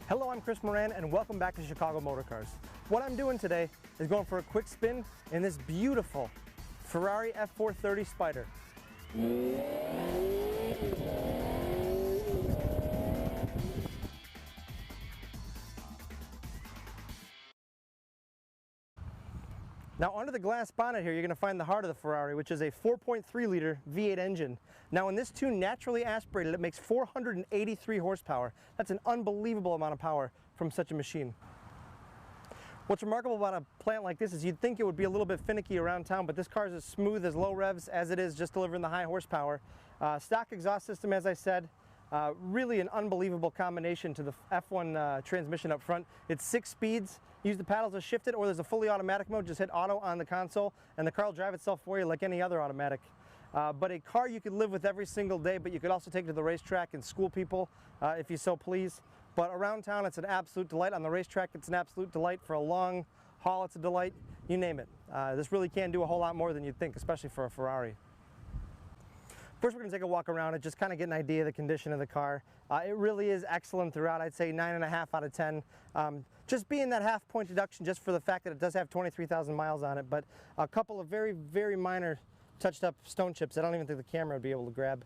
Hello, I'm Chris Moran and welcome back to Chicago Motor Cars. What I'm doing today is going for a quick spin in this beautiful Ferrari F430 Spider. Now under the glass bonnet here, you're going to find the heart of the Ferrari, which is a 4.3 liter V8 engine. Now when this tune naturally aspirated, it makes 483 horsepower. That's an unbelievable amount of power from such a machine. What's remarkable about a plant like this is you'd think it would be a little bit finicky around town, but this car is as smooth as low revs as it is just delivering the high horsepower. Stock exhaust system, as I said. Really an unbelievable combination to the F1 transmission up front. It's 6 speeds. Use the paddles to shift it, or there's a fully automatic mode. Just hit auto on the console and the car will drive itself for you like any other automatic. But a car you could live with every single day, but you could also take to the racetrack and school people if you so please. But around town it's an absolute delight. On the racetrack it's an absolute delight. For a long haul it's a delight. You name it. This really can do a whole lot more than you'd think, especially for a Ferrari. First we're going to take a walk around it, just kind of get an idea of the condition of the car. It really is excellent throughout. I'd say 9.5 out of 10. Just being that half point deduction just for the fact that it does have 23,000 miles on it, but a couple of very, very minor touched up stone chips I don't even think the camera would be able to grab.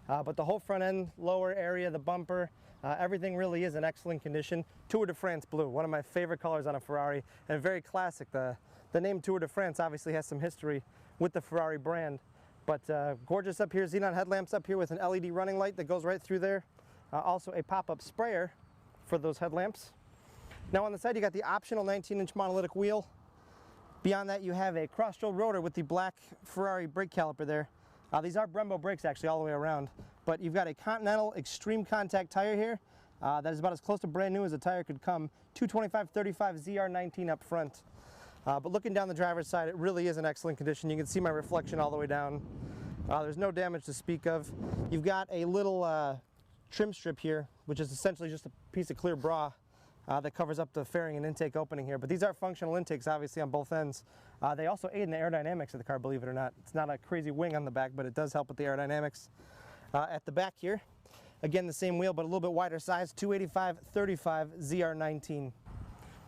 But the whole front end, lower area, the bumper, everything really is in excellent condition. Tour de France blue, one of my favorite colors on a Ferrari, and very classic. The name Tour de France obviously has some history with the Ferrari brand. But gorgeous up here, xenon headlamps up here with an LED running light that goes right through there. Also a pop-up sprayer for those headlamps. Now on the side you got the optional 19-inch monolithic wheel. Beyond that you have a cross-stroke rotor with the black Ferrari brake caliper there. These are Brembo brakes actually all the way around. But you've got a Continental Extreme Contact tire here. That is about as close to brand new as a tire could come. 225/35 ZR19 up front. But looking down the driver's side, it really is in excellent condition. You can see my reflection all the way down. There's no damage to speak of. You've got a little trim strip here, which is essentially just a piece of clear bra that covers up the fairing and intake opening here. But these are functional intakes, obviously, on both ends. They also aid in the aerodynamics of the car, believe it or not. It's not a crazy wing on the back, but it does help with the aerodynamics. At the back here, again, the same wheel, but a little bit wider size, 285/35 ZR19.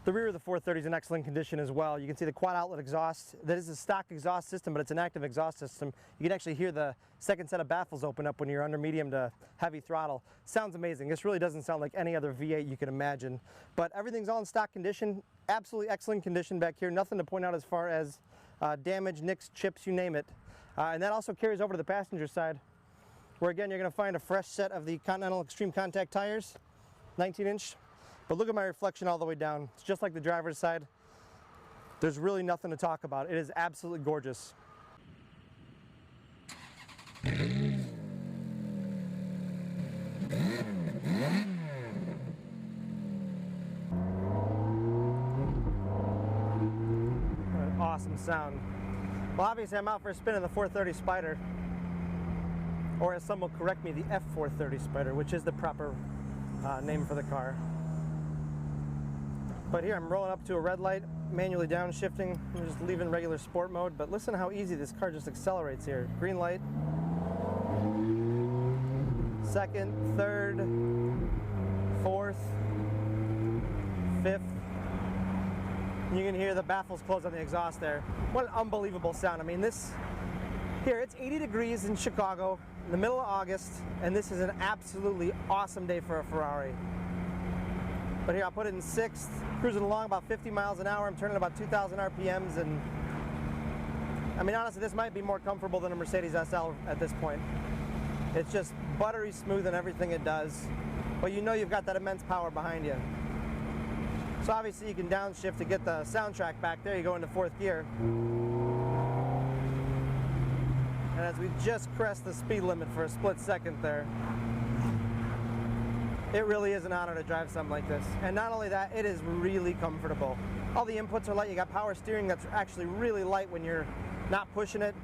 The rear of the 430 is in excellent condition as well. You can see the quad outlet exhaust. That is a stock exhaust system, but it's an active exhaust system. You can actually hear the second set of baffles open up when you're under medium to heavy throttle. Sounds amazing. This really doesn't sound like any other V8 you can imagine. But everything's all in stock condition. Absolutely excellent condition back here. Nothing to point out as far as damage, nicks, chips, you name it. And that also carries over to the passenger side, where again you're going to find a fresh set of the Continental Extreme Contact tires, 19-inch. But look at my reflection all the way down. It's just like the driver's side. There's really nothing to talk about. It is absolutely gorgeous. What an awesome sound. Well, obviously I'm out for a spin in the 430 Spider. Or as some will correct me, the F430 Spider, which is the proper name for the car. But here I'm rolling up to a red light, manually downshifting. I'm just leaving regular sport mode, but listen how easy this car just accelerates here. Green light, second, third, fourth, fifth. You can hear the baffles close on the exhaust there. What an unbelievable sound. I mean, here it's 80 degrees in Chicago in the middle of August, and this is an absolutely awesome day for a Ferrari. But here I'll put it in sixth, cruising along about 50 miles an hour. I'm turning about 2,000 RPMs, and I mean honestly this might be more comfortable than a Mercedes SL at this point. It's just buttery smooth in everything it does, but you know you've got that immense power behind you. So obviously you can downshift to get the soundtrack back there. You go into fourth gear. And as we just crest the speed limit for a split second there, it really is an honor to drive something like this. And not only that, it is really comfortable. All the inputs are light. You got power steering that's actually really light when you're not pushing it.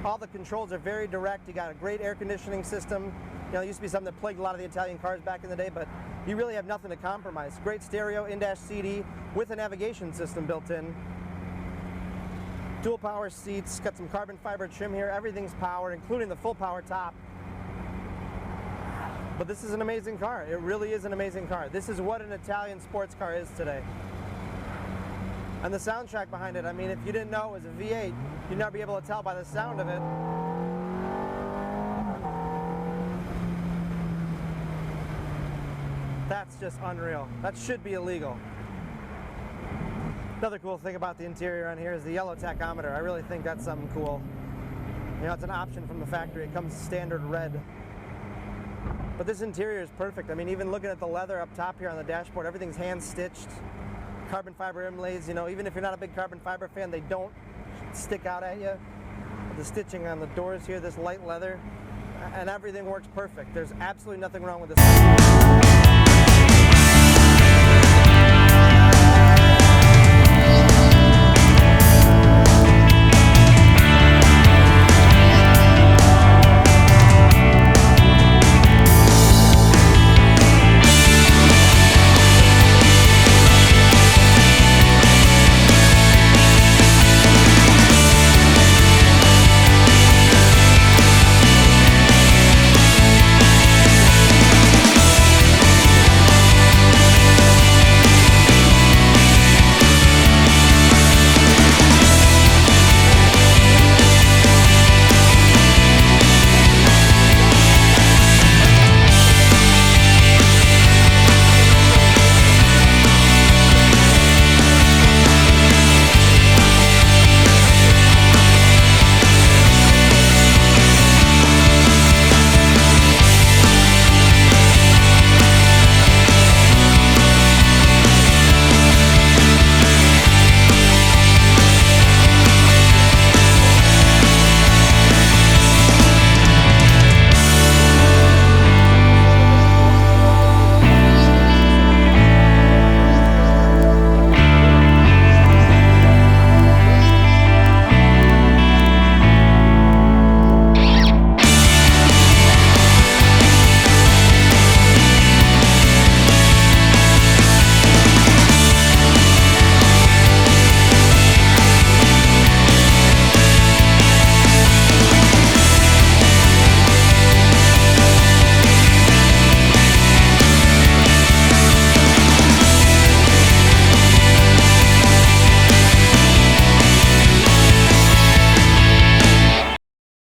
All the controls are very direct. You got a great air conditioning system. You know, it used to be something that plagued a lot of the Italian cars back in the day, but you really have nothing to compromise. Great stereo, in-dash CD with a navigation system built in. Dual power seats, got some carbon fiber trim here. Everything's powered, including the full power top. But this is an amazing car. It really is an amazing car. This is what an Italian sports car is today. And the soundtrack behind it, I mean, if you didn't know it was a V8, you'd not be able to tell by the sound of it. That's just unreal. That should be illegal. Another cool thing about the interior on here is the yellow tachometer. I really think that's something cool. You know, it's an option from the factory. It comes standard red. But this interior is perfect. I mean, even looking at the leather up top here on the dashboard, everything's hand-stitched. Carbon fiber inlays, you know, even if you're not a big carbon fiber fan, they don't stick out at you. The stitching on the doors here, this light leather, and everything works perfect. There's absolutely nothing wrong with this.